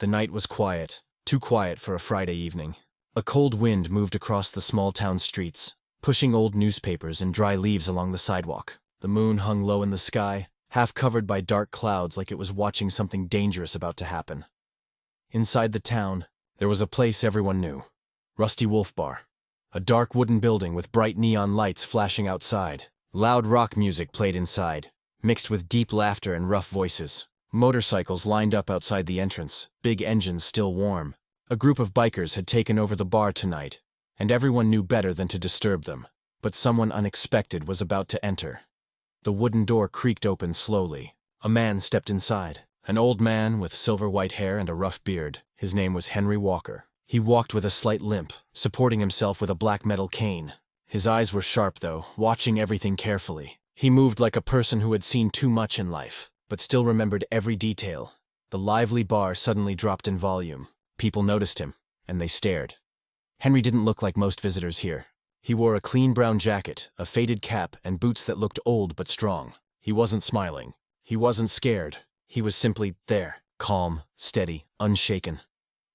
The night was quiet, too quiet for a Friday evening. A cold wind moved across the small town streets, pushing old newspapers and dry leaves along the sidewalk. The moon hung low in the sky, half covered by dark clouds like it was watching something dangerous about to happen. Inside the town, there was a place everyone knew. Rusty Wolf Bar. A dark wooden building with bright neon lights flashing outside. Loud rock music played inside, mixed with deep laughter and rough voices. Motorcycles lined up outside the entrance, big engines still warm. A group of bikers had taken over the bar tonight, and everyone knew better than to disturb them. But someone unexpected was about to enter. The wooden door creaked open slowly. A man stepped inside. An old man with silver white hair and a rough beard. His name was Henry Walker. He walked with a slight limp, supporting himself with a black metal cane. His eyes were sharp, though, watching everything carefully. He moved like a person who had seen too much in life, but still remembered every detail. The lively bar suddenly dropped in volume. People noticed him, and they stared. Henry didn't look like most visitors here. He wore a clean brown jacket, a faded cap, and boots that looked old but strong. He wasn't smiling. He wasn't scared. He was simply there, calm, steady, unshaken.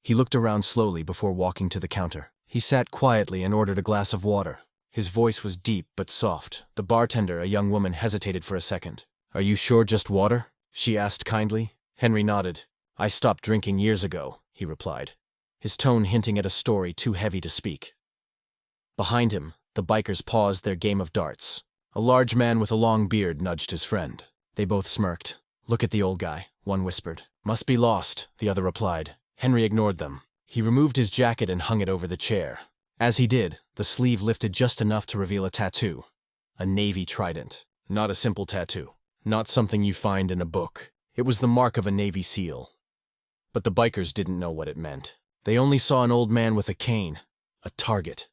He looked around slowly before walking to the counter. He sat quietly and ordered a glass of water. His voice was deep but soft. The bartender, a young woman, hesitated for a second. "Are you sure just water?" she asked kindly. Henry nodded. "I stopped drinking years ago," he replied, his tone hinting at a story too heavy to speak. Behind him, the bikers paused their game of darts. A large man with a long beard nudged his friend. They both smirked. "Look at the old guy," one whispered. "Must be lost," the other replied. Henry ignored them. He removed his jacket and hung it over the chair. As he did, the sleeve lifted just enough to reveal a tattoo. A navy trident. Not a simple tattoo. Not something you find in a book. It was the mark of a Navy SEAL. But the bikers didn't know what it meant. They only saw an old man with a cane. A target.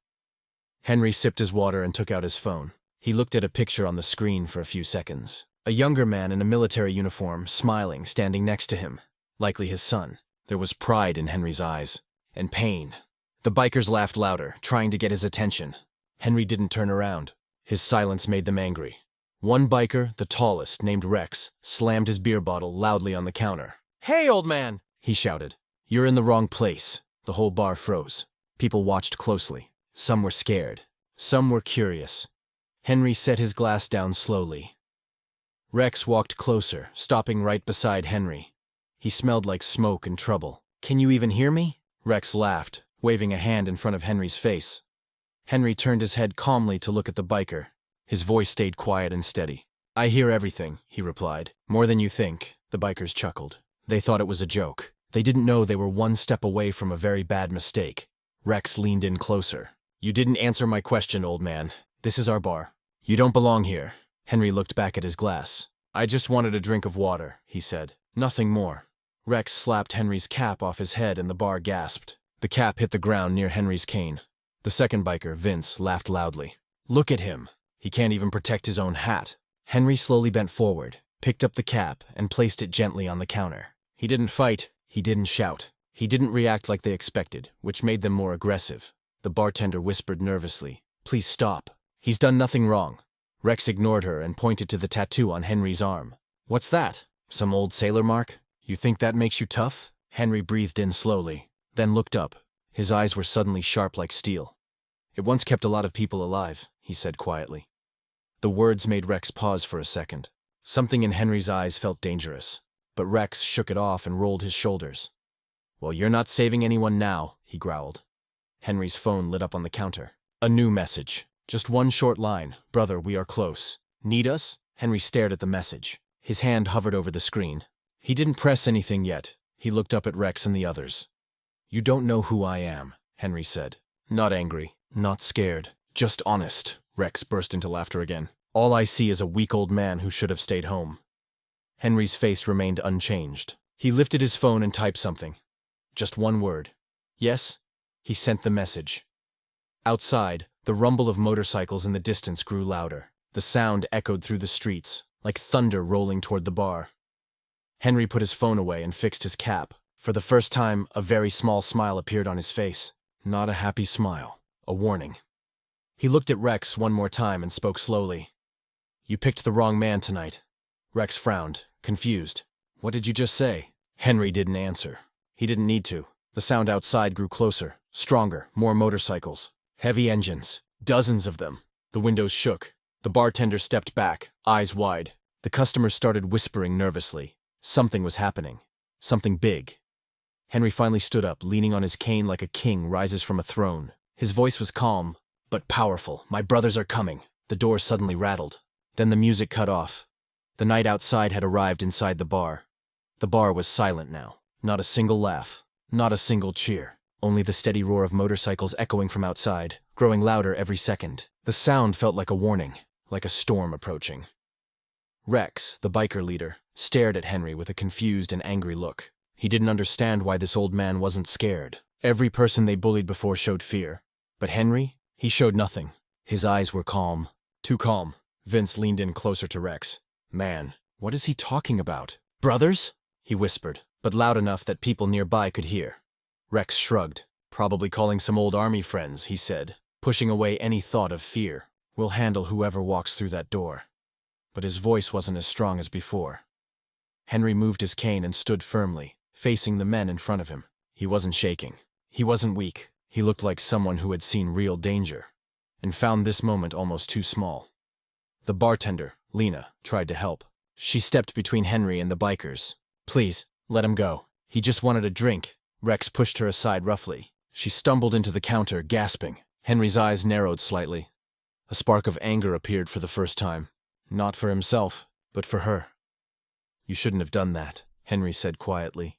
Henry sipped his water and took out his phone. He looked at a picture on the screen for a few seconds. A younger man in a military uniform, smiling, standing next to him. Likely his son. There was pride in Henry's eyes. And pain. The bikers laughed louder, trying to get his attention. Henry didn't turn around. His silence made them angry. One biker, the tallest, named Rex, slammed his beer bottle loudly on the counter. "Hey, old man!" he shouted. "You're in the wrong place." The whole bar froze. People watched closely. Some were scared. Some were curious. Henry set his glass down slowly. Rex walked closer, stopping right beside Henry. He smelled like smoke and trouble. "Can you even hear me?" Rex laughed, waving a hand in front of Henry's face. Henry turned his head calmly to look at the biker. His voice stayed quiet and steady. "I hear everything," he replied. "More than you think." The bikers chuckled. They thought it was a joke. They didn't know they were one step away from a very bad mistake. Rex leaned in closer. "You didn't answer my question, old man. This is our bar. You don't belong here." Henry looked back at his glass. "I just wanted a drink of water," he said. "Nothing more." Rex slapped Henry's cap off his head and the bar gasped. The cap hit the ground near Henry's cane. The second biker, Vince, laughed loudly. "Look at him. He can't even protect his own hat." Henry slowly bent forward, picked up the cap, and placed it gently on the counter. He didn't fight. He didn't shout. He didn't react like they expected, which made them more aggressive. The bartender whispered nervously, "Please stop. He's done nothing wrong." Rex ignored her and pointed to the tattoo on Henry's arm. "What's that? Some old sailor mark? You think that makes you tough?" Henry breathed in slowly, then looked up. His eyes were suddenly sharp like steel. "It once kept a lot of people alive," he said quietly. The words made Rex pause for a second. Something in Henry's eyes felt dangerous, but Rex shook it off and rolled his shoulders. "Well, you're not saving anyone now," he growled. Henry's phone lit up on the counter. A new message. Just one short line. "Brother, we are close. Need us?" Henry stared at the message. His hand hovered over the screen. He didn't press anything yet. He looked up at Rex and the others. "You don't know who I am," Henry said. Not angry, not scared, just honest. Rex burst into laughter again. "All I see is a weak old man who should have stayed home." Henry's face remained unchanged. He lifted his phone and typed something. Just one word. "Yes?" He sent the message. Outside, the rumble of motorcycles in the distance grew louder. The sound echoed through the streets, like thunder rolling toward the bar. Henry put his phone away and fixed his cap. For the first time, a very small smile appeared on his face. Not a happy smile. A warning. He looked at Rex one more time and spoke slowly. "You picked the wrong man tonight." Rex frowned, confused. "What did you just say?" Henry didn't answer. He didn't need to. The sound outside grew closer, stronger, more motorcycles. Heavy engines. Dozens of them. The windows shook. The bartender stepped back, eyes wide. The customers started whispering nervously. Something was happening. Something big. Henry finally stood up, leaning on his cane like a king rises from a throne. His voice was calm, but powerful. "My brothers are coming." The door suddenly rattled. Then the music cut off. The night outside had arrived inside the bar. The bar was silent now. Not a single laugh. Not a single cheer. Only the steady roar of motorcycles echoing from outside, growing louder every second. The sound felt like a warning, like a storm approaching. Rex, the biker leader, stared at Henry with a confused and angry look. He didn't understand why this old man wasn't scared. Every person they bullied before showed fear. But Henry, he showed nothing. His eyes were calm. Too calm. Vince leaned in closer to Rex. "Man, what is he talking about? Brothers?" he whispered, but loud enough that people nearby could hear. Rex shrugged. "Probably calling some old army friends," he said, pushing away any thought of fear. "We'll handle whoever walks through that door." But his voice wasn't as strong as before. Henry moved his cane and stood firmly, facing the men in front of him. He wasn't shaking. He wasn't weak. He looked like someone who had seen real danger, and found this moment almost too small. The bartender, Lena, tried to help. She stepped between Henry and the bikers. "Please, let him go. He just wanted a drink." Rex pushed her aside roughly. She stumbled into the counter, gasping. Henry's eyes narrowed slightly. A spark of anger appeared for the first time. Not for himself, but for her. "You shouldn't have done that," Henry said quietly.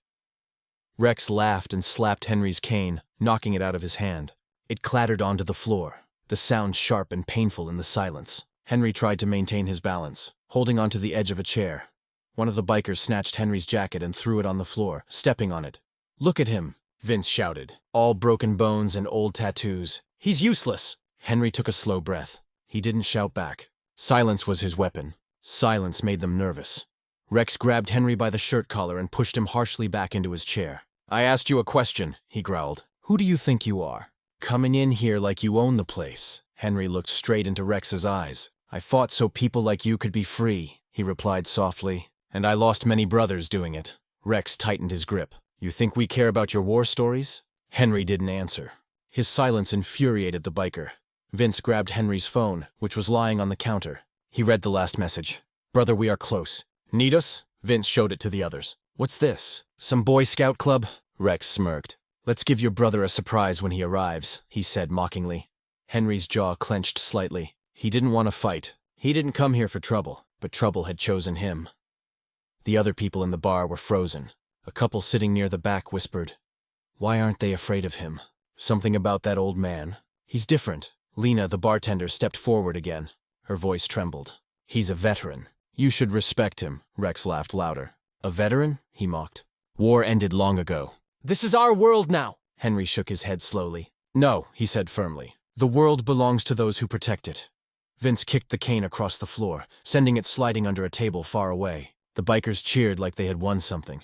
Rex laughed and slapped Henry's cane, knocking it out of his hand. It clattered onto the floor, the sound sharp and painful in the silence. Henry tried to maintain his balance, holding onto the edge of a chair. One of the bikers snatched Henry's jacket and threw it on the floor, stepping on it. "Look at him," Vince shouted. "All broken bones and old tattoos. He's useless." Henry took a slow breath. He didn't shout back. Silence was his weapon. Silence made them nervous. Rex grabbed Henry by the shirt collar and pushed him harshly back into his chair. "I asked you a question," he growled. "Who do you think you are? Coming in here like you own the place." Henry looked straight into Rex's eyes. "I fought so people like you could be free," he replied softly. "And I lost many brothers doing it." Rex tightened his grip. "You think we care about your war stories?" Henry didn't answer. His silence infuriated the biker. Vince grabbed Henry's phone, which was lying on the counter. He read the last message. "Brother, we are close. Need us?" Vince showed it to the others. "What's this? Some Boy Scout club?" Rex smirked. "Let's give your brother a surprise when he arrives," he said mockingly. Henry's jaw clenched slightly. He didn't want to fight. He didn't come here for trouble, but trouble had chosen him. The other people in the bar were frozen. A couple sitting near the back whispered, "Why aren't they afraid of him? Something about that old man. He's different." Lena, the bartender, stepped forward again. Her voice trembled. "He's a veteran. You should respect him." Rex laughed louder. "A veteran?" he mocked. "War ended long ago." "This is our world now." Henry shook his head slowly. "No," he said firmly. "The world belongs to those who protect it." Vince kicked the cane across the floor, sending it sliding under a table far away. The bikers cheered like they had won something.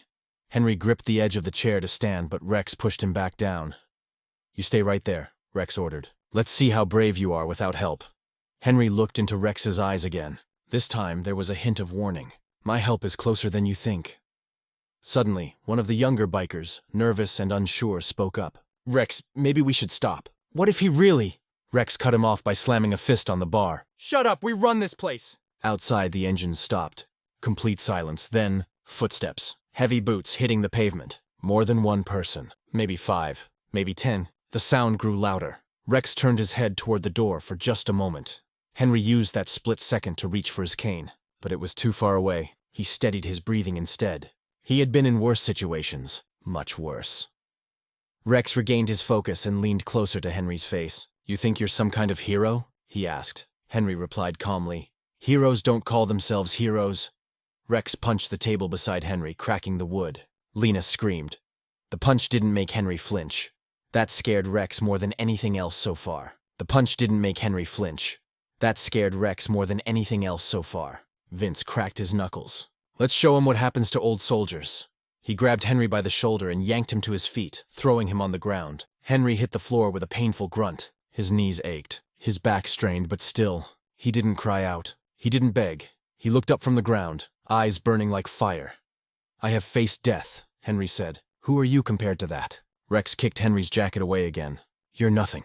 Henry gripped the edge of the chair to stand, but Rex pushed him back down. "You stay right there," Rex ordered. "Let's see how brave you are without help." Henry looked into Rex's eyes again. This time there was a hint of warning. "My help is closer than you think." Suddenly, one of the younger bikers, nervous and unsure, spoke up. "Rex, maybe we should stop. What if he really—" Rex cut him off by slamming a fist on the bar. "Shut up, we run this place!" Outside, the engines stopped. Complete silence, then footsteps. Heavy boots hitting the pavement. More than one person. Maybe 5, maybe 10. The sound grew louder. Rex turned his head toward the door for just a moment. Henry used that split second to reach for his cane, but it was too far away. He steadied his breathing instead. He had been in worse situations. Much worse. Rex regained his focus and leaned closer to Henry's face. "You think you're some kind of hero?" he asked. Henry replied calmly. "Heroes don't call themselves heroes." Rex punched the table beside Henry, cracking the wood. Lena screamed. The punch didn't make Henry flinch. That scared Rex more than anything else so far. The punch didn't make Henry flinch. That scared Rex more than anything else so far. Vince cracked his knuckles. "Let's show him what happens to old soldiers." He grabbed Henry by the shoulder and yanked him to his feet, throwing him on the ground. Henry hit the floor with a painful grunt. His knees ached. His back strained, but still, he didn't cry out. He didn't beg. He looked up from the ground, eyes burning like fire. "I have faced death," Henry said. Who are you compared to that? Rex kicked Henry's jacket away again. You're nothing.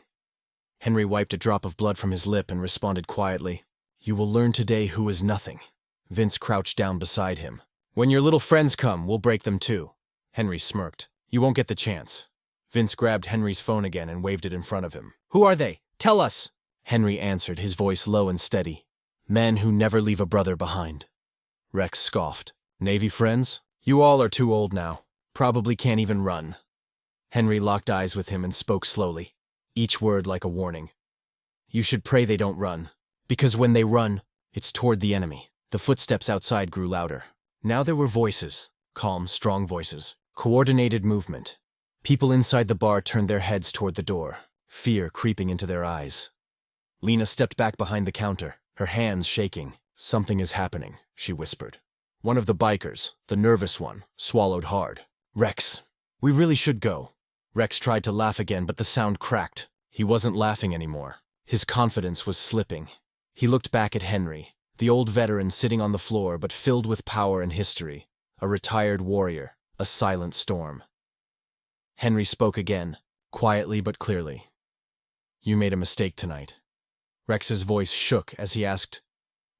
Henry wiped a drop of blood from his lip and responded quietly. You will learn today who is nothing. Vince crouched down beside him. When your little friends come, we'll break them too. Henry smirked. You won't get the chance. Vince grabbed Henry's phone again and waved it in front of him. Who are they? Tell us! Henry answered, his voice low and steady. Men who never leave a brother behind. Rex scoffed. Navy friends? You all are too old now. Probably can't even run. Henry locked eyes with him and spoke slowly, each word like a warning. You should pray they don't run, because when they run, it's toward the enemy. The footsteps outside grew louder. Now there were voices, calm, strong voices, coordinated movement. People inside the bar turned their heads toward the door, fear creeping into their eyes. Lena stepped back behind the counter, her hands shaking. Something is happening, she whispered. One of the bikers, the nervous one, swallowed hard. Rex, we really should go. Rex tried to laugh again, but the sound cracked. He wasn't laughing anymore. His confidence was slipping. He looked back at Henry, the old veteran sitting on the floor but filled with power and history, a retired warrior, a silent storm. Henry spoke again, quietly but clearly. You made a mistake tonight. Rex's voice shook as he asked,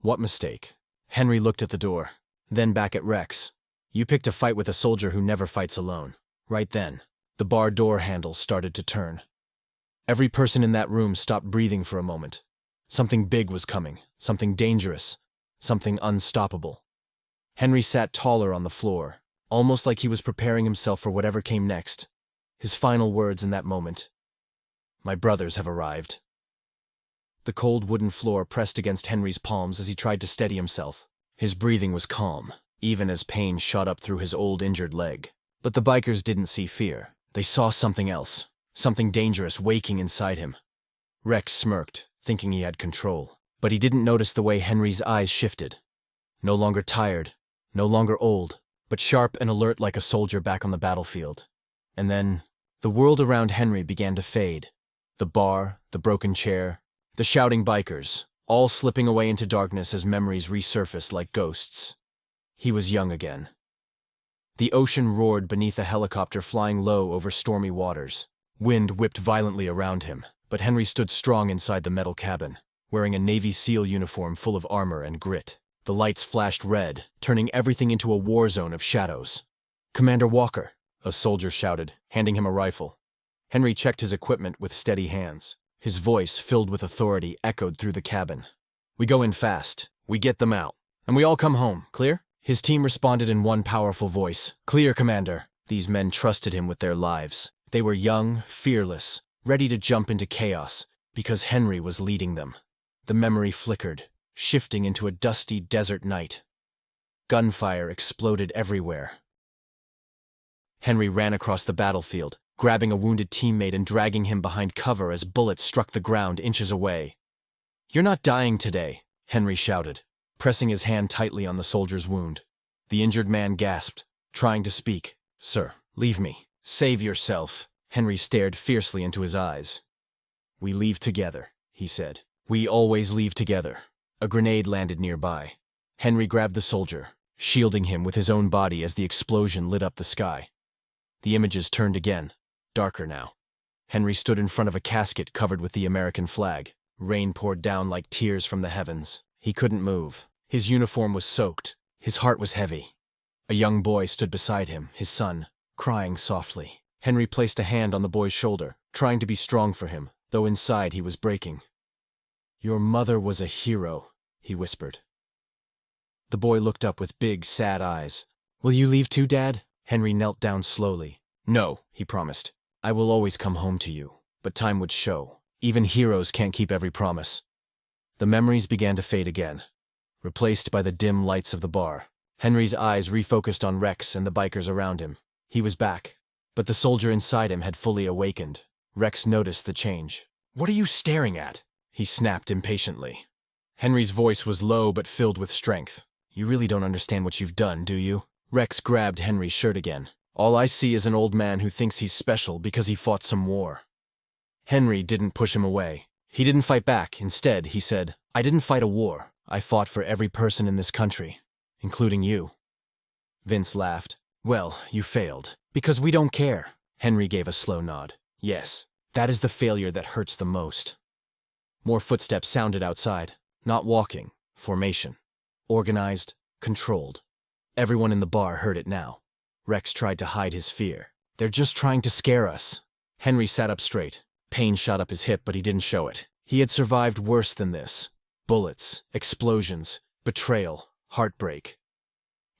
What mistake? Henry looked at the door, then back at Rex. You picked a fight with a soldier who never fights alone. Right then, the bar door handle started to turn. Every person in that room stopped breathing for a moment. Something big was coming, something dangerous, something unstoppable. Henry sat taller on the floor, almost like he was preparing himself for whatever came next. His final words in that moment, My brothers have arrived. The cold wooden floor pressed against Henry's palms as he tried to steady himself. His breathing was calm, even as pain shot up through his old injured leg. But the bikers didn't see fear. They saw something else, something dangerous waking inside him. Rex smirked, thinking he had control, but he didn't notice the way Henry's eyes shifted. No longer tired, no longer old, but sharp and alert like a soldier back on the battlefield. And then, the world around Henry began to fade. The bar, the broken chair, the shouting bikers, all slipping away into darkness as memories resurfaced like ghosts. He was young again. The ocean roared beneath a helicopter flying low over stormy waters. Wind whipped violently around him, but Henry stood strong inside the metal cabin, wearing a Navy SEAL uniform full of armor and grit. The lights flashed red, turning everything into a war zone of shadows. Commander Walker, a soldier shouted, handing him a rifle. Henry checked his equipment with steady hands. His voice, filled with authority, echoed through the cabin. We go in fast, we get them out, and we all come home, clear? His team responded in one powerful voice. Clear, Commander. These men trusted him with their lives. They were young, fearless, ready to jump into chaos, because Henry was leading them. The memory flickered, shifting into a dusty desert night. Gunfire exploded everywhere. Henry ran across the battlefield, grabbing a wounded teammate and dragging him behind cover as bullets struck the ground inches away. You're not dying today, Henry shouted, pressing his hand tightly on the soldier's wound. The injured man gasped, trying to speak. Sir, leave me. Save yourself. Henry stared fiercely into his eyes. We leave together, he said. We always leave together. A grenade landed nearby. Henry grabbed the soldier, shielding him with his own body as the explosion lit up the sky. The images turned again, darker now. Henry stood in front of a casket covered with the American flag. Rain poured down like tears from the heavens. He couldn't move. His uniform was soaked. His heart was heavy. A young boy stood beside him, his son, crying softly. Henry placed a hand on the boy's shoulder, trying to be strong for him, though inside he was breaking. Your mother was a hero, he whispered. The boy looked up with big, sad eyes. Will you leave too, Dad? Henry knelt down slowly. No, he promised. I will always come home to you. But time would show. Even heroes can't keep every promise. The memories began to fade again, replaced by the dim lights of the bar. Henry's eyes refocused on Rex and the bikers around him. He was back, but the soldier inside him had fully awakened. Rex noticed the change. What are you staring at? He snapped impatiently. Henry's voice was low but filled with strength. You really don't understand what you've done, do you? Rex grabbed Henry's shirt again. All I see is an old man who thinks he's special because he fought some war. Henry didn't push him away. He didn't fight back. Instead, he said, I didn't fight a war. I fought for every person in this country, including you. Vince laughed. Well, you failed. Because we don't care. Henry gave a slow nod. Yes, that is the failure that hurts the most. More footsteps sounded outside. Not walking. Formation. Organized. Controlled. Everyone in the bar heard it now. Rex tried to hide his fear. They're just trying to scare us. Henry sat up straight. Pain shot up his hip, but he didn't show it. He had survived worse than this. Bullets, explosions, betrayal, heartbreak.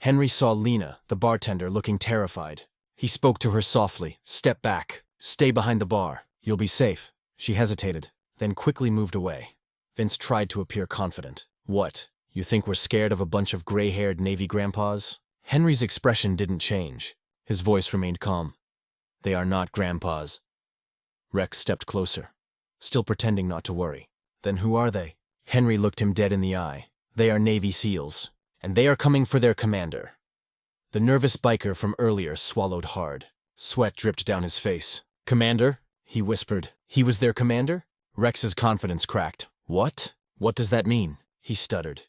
Henry saw Lena, the bartender, looking terrified. He spoke to her softly. Step back. Stay behind the bar. You'll be safe. She hesitated, then quickly moved away. Vince tried to appear confident. What? You think we're scared of a bunch of gray-haired Navy grandpas? Henry's expression didn't change. His voice remained calm. They are not grandpas. Rex stepped closer, still pretending not to worry. Then who are they? Henry looked him dead in the eye. They are Navy SEALs, and they are coming for their commander. The nervous biker from earlier swallowed hard. Sweat dripped down his face. Commander? He whispered. He was their commander? Rex's confidence cracked. What? What does that mean? He stuttered.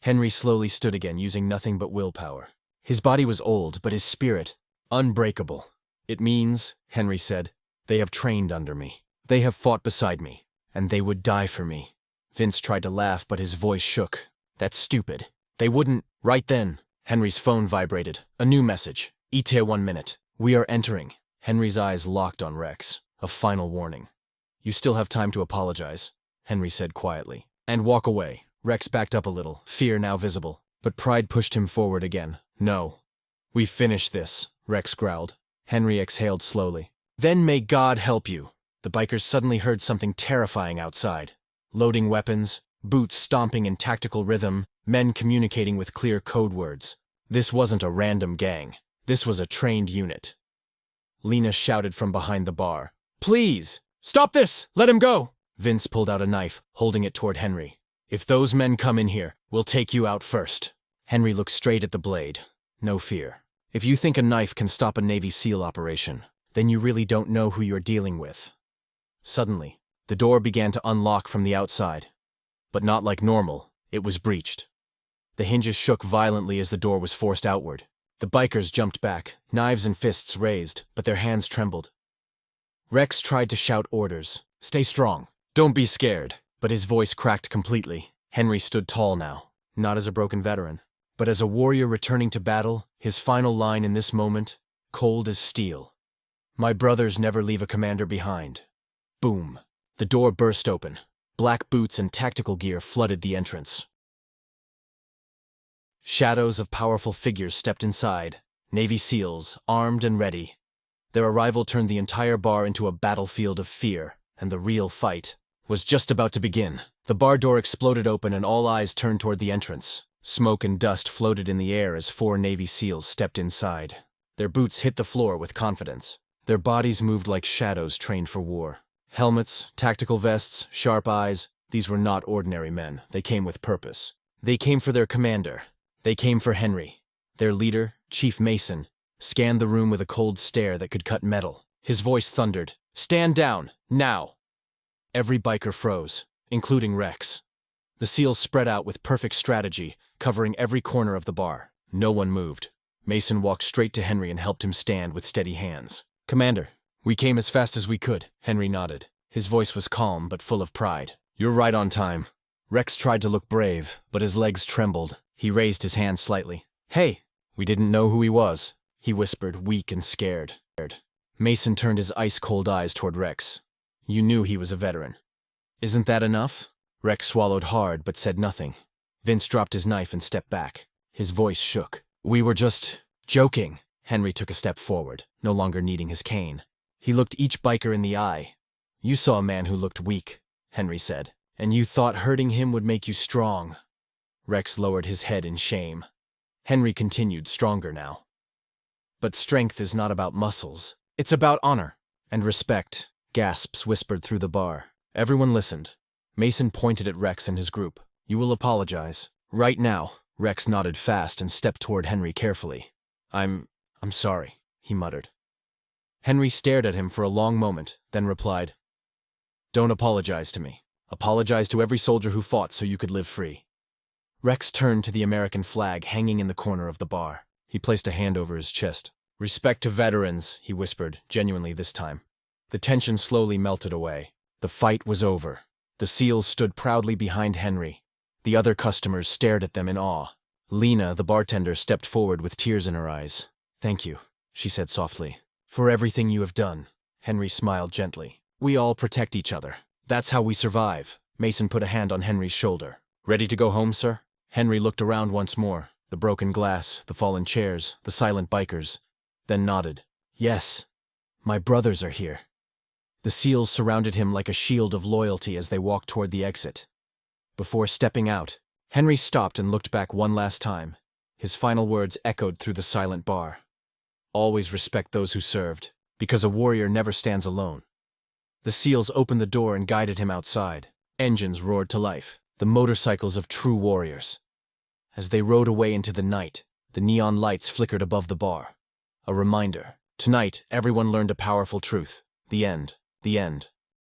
Henry slowly stood again, using nothing but willpower. His body was old, but his spirit, unbreakable. It means, Henry said, they have trained under me. They have fought beside me, and they would die for me. Vince tried to laugh, but his voice shook. That's stupid. They wouldn't. Right then, Henry's phone vibrated. A new message. ETA 1 minute. We are entering. Henry's eyes locked on Rex. A final warning. You still have time to apologize, Henry said quietly. And walk away. Rex backed up a little, fear now visible. But pride pushed him forward again. No. We finished this, Rex growled. Henry exhaled slowly. Then may God help you. The bikers suddenly heard something terrifying outside. Loading weapons, boots stomping in tactical rhythm, men communicating with clear code words. This wasn't a random gang. This was a trained unit. Lena shouted from behind the bar. Please! Stop this! Let him go! Vince pulled out a knife, holding it toward Henry. If those men come in here, we'll take you out first. Henry looked straight at the blade. No fear. If you think a knife can stop a Navy SEAL operation, then you really don't know who you're dealing with. Suddenly, the door began to unlock from the outside. But not like normal, it was breached. The hinges shook violently as the door was forced outward. The bikers jumped back, knives and fists raised, but their hands trembled. Rex tried to shout orders. Stay strong. Don't be scared. But his voice cracked completely. Henry stood tall now, not as a broken veteran, but as a warrior returning to battle, his final line in this moment, cold as steel. My brothers never leave a commander behind. Boom. The door burst open. Black boots and tactical gear flooded the entrance. Shadows of powerful figures stepped inside, Navy SEALs, armed and ready. Their arrival turned the entire bar into a battlefield of fear, and the real fight was just about to begin. The bar door exploded open and all eyes turned toward the entrance. Smoke and dust floated in the air as 4 Navy SEALs stepped inside. Their boots hit the floor with confidence. Their bodies moved like shadows trained for war. Helmets, tactical vests, sharp eyes. These were not ordinary men. They came with purpose. They came for their commander. They came for Henry. Their leader, Chief Mason, scanned the room with a cold stare that could cut metal. His voice thundered. Stand down, now! Every biker froze, including Rex. The SEALs spread out with perfect strategy, covering every corner of the bar. No one moved. Mason walked straight to Henry and helped him stand with steady hands. Commander, we came as fast as we could, Henry nodded. His voice was calm but full of pride. You're right on time. Rex tried to look brave, but his legs trembled. He raised his hand slightly. Hey, we didn't know who he was, he whispered, weak and scared. Mason turned his ice-cold eyes toward Rex. You knew he was a veteran. Isn't that enough? Rex swallowed hard but said nothing. Vince dropped his knife and stepped back. His voice shook. We were just joking. Henry took a step forward, no longer needing his cane. He looked each biker in the eye. You saw a man who looked weak, Henry said, and you thought hurting him would make you strong. Rex lowered his head in shame. Henry continued, stronger now. But strength is not about muscles. It's about honor and respect. Gasps whispered through the bar. Everyone listened. Mason pointed at Rex and his group. You will apologize. Right now. Rex nodded fast and stepped toward Henry carefully. I'm sorry, he muttered. Henry stared at him for a long moment, then replied, Don't apologize to me. Apologize to every soldier who fought so you could live free. Rex turned to the American flag hanging in the corner of the bar. He placed a hand over his chest. Respect to veterans, he whispered, genuinely this time. The tension slowly melted away. The fight was over. The SEALs stood proudly behind Henry. The other customers stared at them in awe. Lena, the bartender, stepped forward with tears in her eyes. "Thank you," she said softly, "for everything you have done." Henry smiled gently. "We all protect each other. That's how we survive." Mason put a hand on Henry's shoulder. "Ready to go home, sir?" Henry looked around once more. The broken glass, the fallen chairs, the silent bikers. Then nodded. "Yes, my brothers are here." The SEALs surrounded him like a shield of loyalty as they walked toward the exit. Before stepping out, Henry stopped and looked back one last time. His final words echoed through the silent bar. "Always respect those who served, because a warrior never stands alone." The SEALs opened the door and guided him outside. Engines roared to life, the motorcycles of true warriors. As they rode away into the night, the neon lights flickered above the bar. A reminder. Tonight, everyone learned a powerful truth. The end. The end.